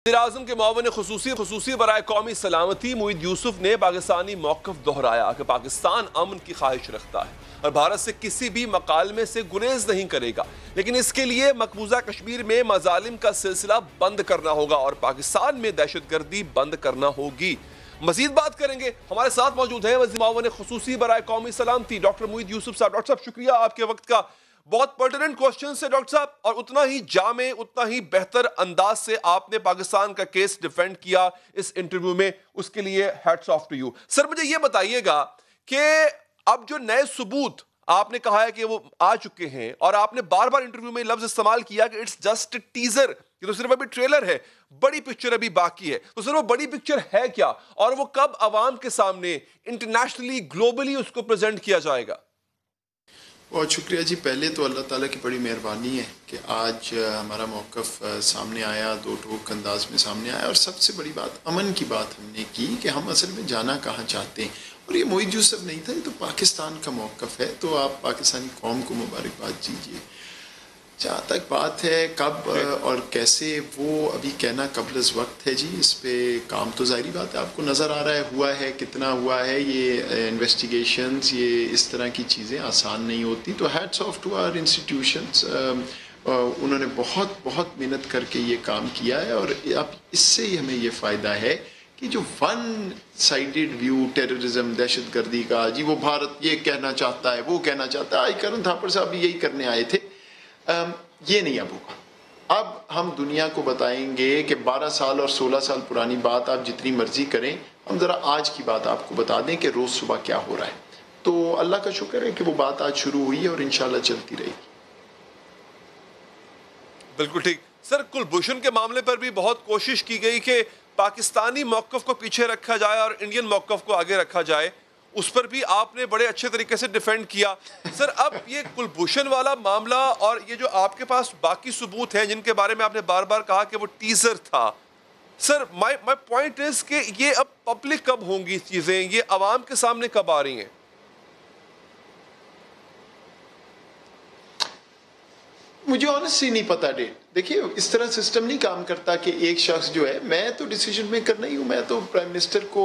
وزیراعظم کے معاون خصوصی برائے قومی سلامتی معید یوسف نے پاکستانی موقف دہرایا کہ پاکستان امن کی خواہش رکھتا ہے اور بھارت سے کسی بھی مکالمے سے گریز نہیں کرے گا، لیکن اس کے لیے مقبوضہ کشمیر میں مظالم کا سلسلہ بند کرنا ہوگا اور پاکستان میں دہشت گردی بند کرنا ہوگی۔ مزید بات کریں گے، ہمارے ساتھ موجود ہیں وزیر معاون خصوصی برائے قومی سلامتی ڈاکٹر معید یوسف صاحب۔ ڈاکٹر صاحب شکریہ آپ کے وقت کا، بہت پرٹیننٹ کوسچن سے ڈاکٹر صاحب، اور اتنا ہی جامع اتنا ہی بہتر انداز سے آپ نے پاکستان کا کیس ڈیفینڈ کیا اس انٹرویو میں، اس کے لیے ہیٹس آف ٹو یو۔ سر مجھے یہ بتائیے گا کہ اب جو نئے ثبوت آپ نے کہا ہے کہ وہ آ چکے ہیں، اور آپ نے بار بار انٹرویو میں لفظ استعمال کیا کہ اٹس جسٹ ٹیزر، یہ تو صرف ابھی ٹریلر ہے، بڑی پکچر ابھی باقی ہے، تو سر وہ بڑی پکچر ہے کیا اور وہ کب عوام کے سامنے انٹرنیشنلی گلوبلی اس کو پریزنٹ کیا جائے گا؟ بہت شکریہ جی۔ پہلے تو اللہ تعالیٰ کی بڑی مہربانی ہے کہ آج ہمارا موقف سامنے آیا، دو ٹوک انداز میں سامنے آیا، اور سب سے بڑی بات امن کی بات ہم نے کی کہ ہم اصل میں جانا کہاں چاہتے ہیں، اور یہ معید یوسف نہیں تھا، یہ تو پاکستان کا موقف ہے، تو آپ پاکستانی قوم کو مبارکباد دیجیے۔ جہاں تک بات ہے کب اور کیسے، وہ ابھی کہنا قبل از وقت ہے جی، اس پہ کام تو ظاہری بات ہے آپ کو نظر آ رہا ہے ہوا ہے، کتنا ہوا ہے، یہ انویسٹیگیشنز، یہ اس طرح کی چیزیں آسان نہیں ہوتی، تو hats off to our institutions, انہوں نے بہت بہت محنت کر کے یہ کام کیا ہے، اور اب اس سے ہی ہمیں یہ فائدہ ہے کہ جو ون سائیڈڈ ویو ٹیررزم، دہشت گردی کا، جی وہ بھارت یہ کہنا چاہتا ہے، وہ کہنا چاہتا ہے، آج کرن تھاپڑ صاحب بھی یہی کرنے آئے تھے، یہ نہیں اب ہوگا۔ اب ہم دنیا کو بتائیں گے کہ 12 سال اور 16 سال پرانی بات آپ جتنی مرضی کریں، ہم ذرا آج کی بات آپ کو بتا دیں کہ روز صبح کیا ہو رہا ہے، تو اللہ کا شکر ہے کہ وہ بات آج شروع ہوئی ہے اور انشاءاللہ چلتی رہے گی۔ بالکل ٹھیک سر، کلبھوشن کے معاملے پر بھی بہت کوشش کی گئی کہ پاکستانی موقف کو پیچھے رکھا جائے اور انڈین موقف کو آگے رکھا جائے، اس پر بھی آپ نے بڑے اچھے طریقے سے ڈیفینڈ کیا۔ سر اب یہ کلبھوشن والا معاملہ اور یہ جو آپ کے پاس باقی ثبوت ہیں جن کے بارے میں آپ نے بار بار کہا کہ وہ ٹیزر تھا، سر مائی پوائنٹ از کہ یہ اب پبلک کب ہوں گی چیزیں، یہ عوام کے سامنے کب آ رہی ہیں؟ مجھے آنیسٹلی نہیں پتا ڈیٹ۔ دیکھیے اس طرح سسٹم نہیں کام کرتا کہ ایک شخص جو ہے، میں تو ڈیسیجن میکر نہیں ہوں، میں تو پرائم منسٹر کو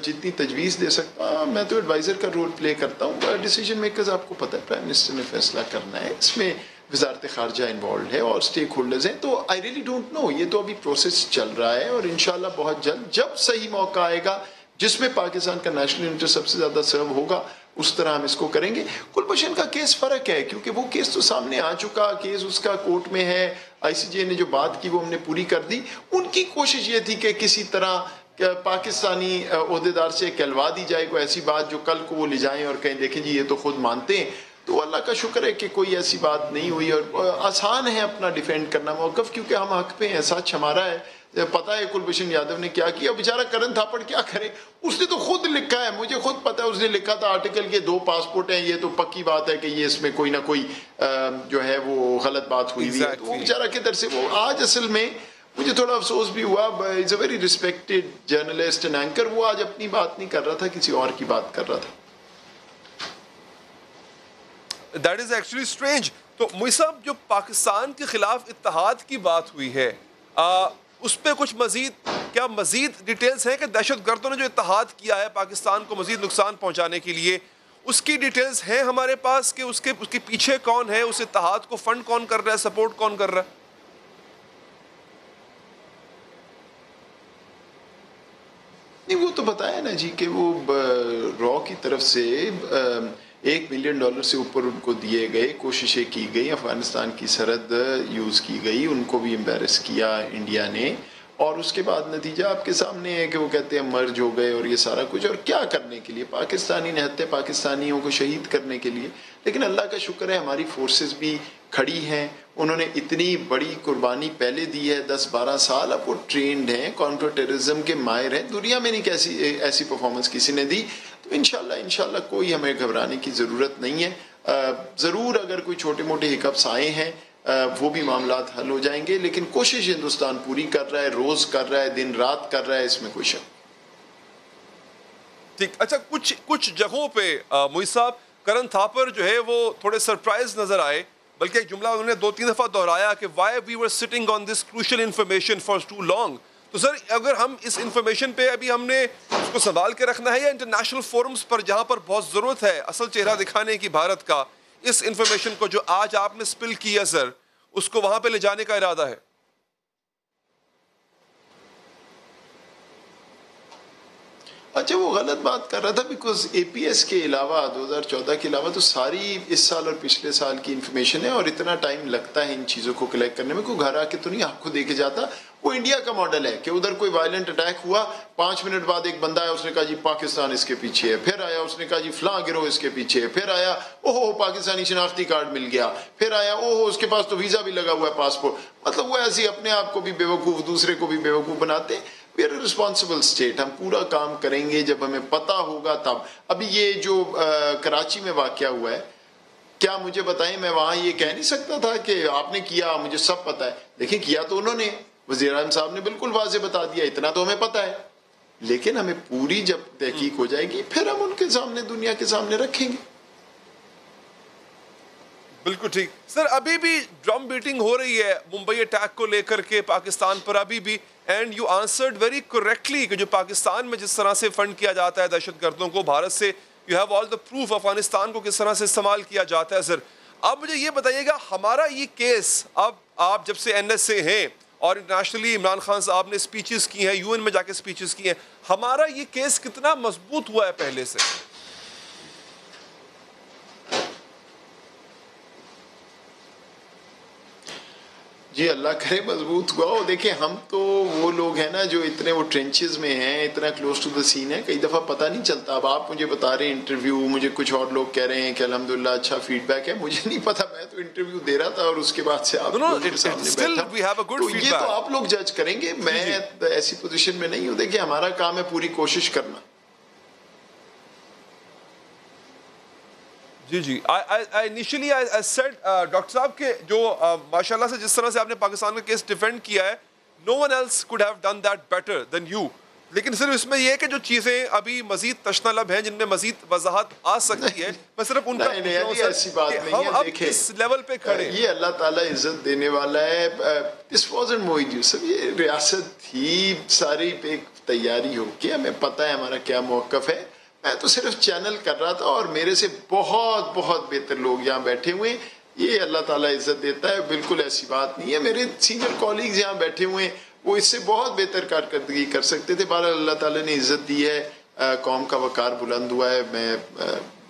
جتنی تجویز دے سکتا ہوں، میں تو ایڈوائزر کا رول پلے کرتا ہوں، ڈیسیجن میکرز آپ کو پتہ ہے پرائم منسٹر نے فیصلہ کرنا ہے، اس میں وزارت خارجہ انوالوڈ ہے اور اسٹیک ہولڈرز ہیں، تو آئی ریئلی ڈونٹ نو، یہ تو ابھی پروسیس چل رہا ہے، اور انشاءاللہ بہت جلد جب صحیح موقع آئے گا جس میں پاکستان کا نیشنل انٹرسٹ سب سے زیادہ سرو ہوگا، اس طرح ہم اس کو کریں گے۔ کلبھوشن کا کیس فرق ہے کیونکہ وہ کیس تو سامنے آ چکا، کیس اس کا کورٹ میں ہے، آئی سی جے نے جو بات کی وہ ہم نے پوری کر دی۔ ان کی کوشش یہ تھی کہ کسی طرح پاکستانی عہدیدار سے کہلوا دی جائے کوئی ایسی بات جو کل کو وہ لے جائیں اور کہیں دیکھیں جی یہ تو خود مانتے ہیں، تو اللہ کا شکر ہے کہ کوئی ایسی بات نہیں ہوئی، اور آسان ہے اپنا ڈیفینڈ کرنا موقف، کیونکہ ہم حق پہ ہیں، سچ ہمارا ہے، پتہ ہے کلبھوشن یادو نے کیا کیا، بیچارہ کرن تھاپڑ کیا کرے، اس نے تو خود لکھا ہے، مجھے خود پتہ ہے، اس نے لکھا تھا آرٹیکل کے 2 پاسپورٹ ہیں، یہ تو پکی بات ہے کہ یہ اس میں کوئی نہ کوئی جو ہے وہ غلط بات ہوئی ہوئی ہے، تو وہ بیچارہ کدھر سے، وہ آج اصل میں مجھے تھوڑا افسوس بھی ہوا، is a very respected journalist and anchor, وہ آج اپنی بات نہیں کر رہا تھا، کسی اور کی بات کر رہا تھا۔ That is actually strange. تو موئی صاحب جو پاکستان کے خلاف اتحاد کی بات ہوئی ہے، اس پہ کچھ مزید ڈیٹیلز ہیں کہ دہشت گردوں نے جو اتحاد کیا ہے پاکستان کو مزید نقصان پہنچانے کے لیے، اس کی ڈیٹیلز ہیں ہمارے پاس کہ اس کے پیچھے کون ہے، اس اتحاد کو فنڈ کون کر رہا ہے، سپورٹ کون کر رہا ہے؟ نہیں وہ تو بتایا نا جی کہ وہ را کی طرف سے $1 ملین سے اوپر ان کو دیے گئے، کوششیں کی گئی، افغانستان کی سرحد یوز کی گئی، ان کو بھی امبیرس کیا انڈیا نے، اور اس کے بعد نتیجہ آپ کے سامنے ہے کہ وہ کہتے ہیں مرج ہو گئے اور یہ سارا کچھ، اور کیا کرنے کے لیے، پاکستانی نہتے پاکستانیوں کو شہید کرنے کے لیے۔ لیکن اللہ کا شکر ہے ہماری فورسز بھی کھڑی ہیں، انہوں نے اتنی بڑی قربانی پہلے دی ہے، 10-12 سال، اب وہ ٹرینڈ ہیں، کاؤنٹر ٹیررزم کے ماہر ہیں، دنیا میں نہیں ایسی پرفارمنس کسی نے دی، تو انشاءاللہ کوئی ہمیں گھبرانے کی ضرورت نہیں ہے۔ ضرور اگر کوئی چھوٹے موٹے ہکپس آئے ہیں وہ بھی معاملات حل ہو جائیں گے، لیکن کوشش ہندوستان پوری کر رہا ہے، روز کر رہا ہے، دن رات کر رہا ہے، اس میں کوئی شک۔ ٹھیک، اچھا کچھ جگہوں پہ موئی صاحب کرن تھاپر جو ہے وہ تھوڑے سرپرائز نظر آئے، بلکہ ایک جملہ انہوں نے 2-3 دفعہ دہرایا کہ why we were sitting on this crucial information for too long، تو سر اگر ہم اس انفارمیشن پہ ابھی ہم نے اس کو سنبھال کے رکھنا ہے یا انٹرنیشنل فورمز پر جہاں پر بہت ضرورت ہے اصل چہرہ دکھانے کی بھارت کا، اس انفارمیشن کو جو آج آپ نے سپل کیا سر، اس کو وہاں پہ لے جانے کا ارادہ ہے؟ اچھا، وہ غلط بات کر رہا تھا، بیکاز اے پی ایس کے علاوہ 2014 کے علاوہ تو ساری اس سال اور پچھلے سال کی انفارمیشن ہے، اور اتنا ٹائم لگتا ہے ان چیزوں کو کلیکٹ کرنے میں، کوئی گھر آ کے تو نہیں آپ کو دے کے جاتا۔ وہ انڈیا کا ماڈل ہے کہ ادھر کوئی وائلنٹ اٹیک ہوا، 5 منٹ بعد ایک بندہ آیا، اس نے کہا جی پاکستان اس کے پیچھے ہے، پھر آیا اس نے کہا جی فلاں گروہ اس کے پیچھے ہے، پھر آیا اوہو پاکستانی شناختی کارڈ مل گیا، پھر آیا اوہو اس کے پاس تو ویزا بھی لگا ہوا ہے، پاسپورٹ۔ مطلب وہ ایسے اپنے آپ کو بھی بیوقوف، دوسرے کو بھی بیوقوف بناتے ہیں۔ We are a responsible state, ہم پورا کام کریں گے جب ہمیں پتہ ہوگا تب۔ ابھی یہ جو کراچی میں واقعہ ہوا ہے، کیا مجھے بتائیں، میں وہاں یہ کہہ نہیں سکتا تھا کہ آپ نے کیا، مجھے سب پتہ ہے؟ دیکھیں کیا تو انہوں نے، وزیر اعظم صاحب نے بالکل واضح بتا دیا، اتنا تو ہمیں پتہ ہے، لیکن ہمیں پوری جب تحقیق ہو جائے گی پھر ہم ان کے سامنے، دنیا کے سامنے رکھیں گے۔ بالکل ٹھیک سر، ابھی بھی ڈرم بیٹنگ ہو رہی ہے ممبئی اٹیک کو لے کر کے پاکستان پر ابھی بھی، and you answered very correctly کہ جو پاکستان میں جس طرح سے فنڈ کیا جاتا ہے دہشت گردوں کو بھارت سے، you have all the proof, Afghanistan کو کس طرح سے استعمال کیا جاتا ہے۔ سر اب مجھے یہ بتائیے گا، ہمارا یہ کیس، اب آپ جب سے این ایس اے ہیں اور انٹرنیشنلی عمران خان صاحب نے اسپیچز کی ہیں، یو این میں جا کے اسپیچز کی ہیں، ہمارا یہ کیس کتنا مضبوط ہوا ہے پہلے سے؟ جی اللہ کرے مضبوط ہوا ہو۔ دیکھیں ہم تو وہ لوگ ہیں نا جو اتنے وہ ٹرینچز میں ہیں، اتنا کلوز ٹو دا سین ہے، کئی دفعہ پتہ نہیں چلتا۔ اب آپ مجھے بتا رہے ہیں انٹرویو، مجھے کچھ اور لوگ کہہ رہے ہیں کہ الحمدللہ اچھا فیڈ بیک ہے، مجھے نہیں پتا، میں تو انٹرویو دے رہا تھا اور اس کے بعد سے آپ لوگوں کے سامنے بیٹھا، تو یہ تو آپ لوگ جج کریں گے، میں ایسی پوزیشن میں نہیں ہوں۔ دیکھیں ہمارا کام ہے پوری کوشش کرنا۔ جی جی، انیشلی آئی سیڈ ڈاکٹر صاحب کہ جو ماشاء اللہ سے جس طرح سے آپ نے پاکستان کا کیس ڈیفینڈ کیا ہے، no one else could have done that better than you, لیکن صرف اس میں یہ ہے کہ جو چیزیں ابھی مزید تشنہ-لب ہیں، جن میں مزید وضاحت آ سکتی ہے، میں صرف ان کا ایسی بات نہیں ہے۔ ہم اس لیول پہ کھڑے، یہ اللہ تعالیٰ عزت دینے والا ہے۔ دس وازنٹ موہید یوسف، یہ ریاست تھی ساری پہ ایک تیاری ہو کے، ہمیں پتہ ہے ہمارا کیا موقف ہے۔ میں تو صرف چینل کر رہا تھا، اور میرے سے بہت بہت بہتر لوگ یہاں بیٹھے ہوئے ہیں، یہ اللہ تعالیٰ عزت دیتا ہے، بالکل ایسی بات نہیں ہے۔ میرے سینئر کالیگز یہاں بیٹھے ہوئے ہیں، وہ اس سے بہت بہتر کارکردگی کر سکتے تھے، بہرحال اللہ تعالیٰ نے عزت دی ہے، قوم کا وقار بلند ہوا ہے، میں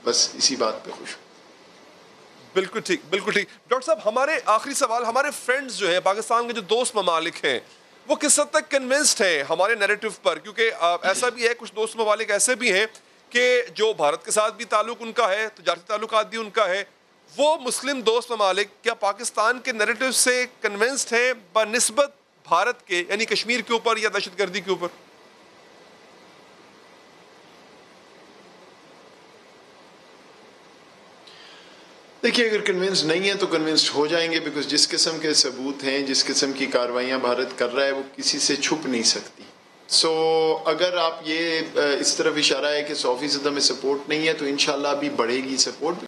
بس اسی بات پہ خوش ہوں۔ بالکل ٹھیک، بالکل ٹھیک۔ ڈاکٹر صاحب ہمارے آخری سوال، ہمارے فرینڈز جو ہیں پاکستان کے جو دوست ممالک ہیں، وہ کس حد تک کنونسڈ ہیں ہمارے نیریٹو پر؟ کیونکہ ایسا بھی ہے کچھ دوست ممالک ایسے بھی ہیں کہ جو بھارت کے ساتھ بھی تعلق ان کا ہے، تجارتی تعلقات بھی ان کا ہے، وہ مسلم دوست ممالک کیا پاکستان کے نیریٹو سے کنونسڈ ہیں بنسبت بھارت کے، یعنی کشمیر کے اوپر یا دہشت گردی کے اوپر؟ دیکھیے اگر کنونس نہیں ہے تو کنونسڈ ہو جائیں گے، بیکاز جس قسم کے ثبوت ہیں، جس قسم کی کارروائیاں بھارت کر رہا ہے، وہ کسی سے چھپ نہیں سکتی۔ سو اگر آپ یہ اس طرف اشارہ ہے کہ 100% ہمیں سپورٹ نہیں ہے، تو انشاءاللہ ابھی بڑھے گی سپورٹ۔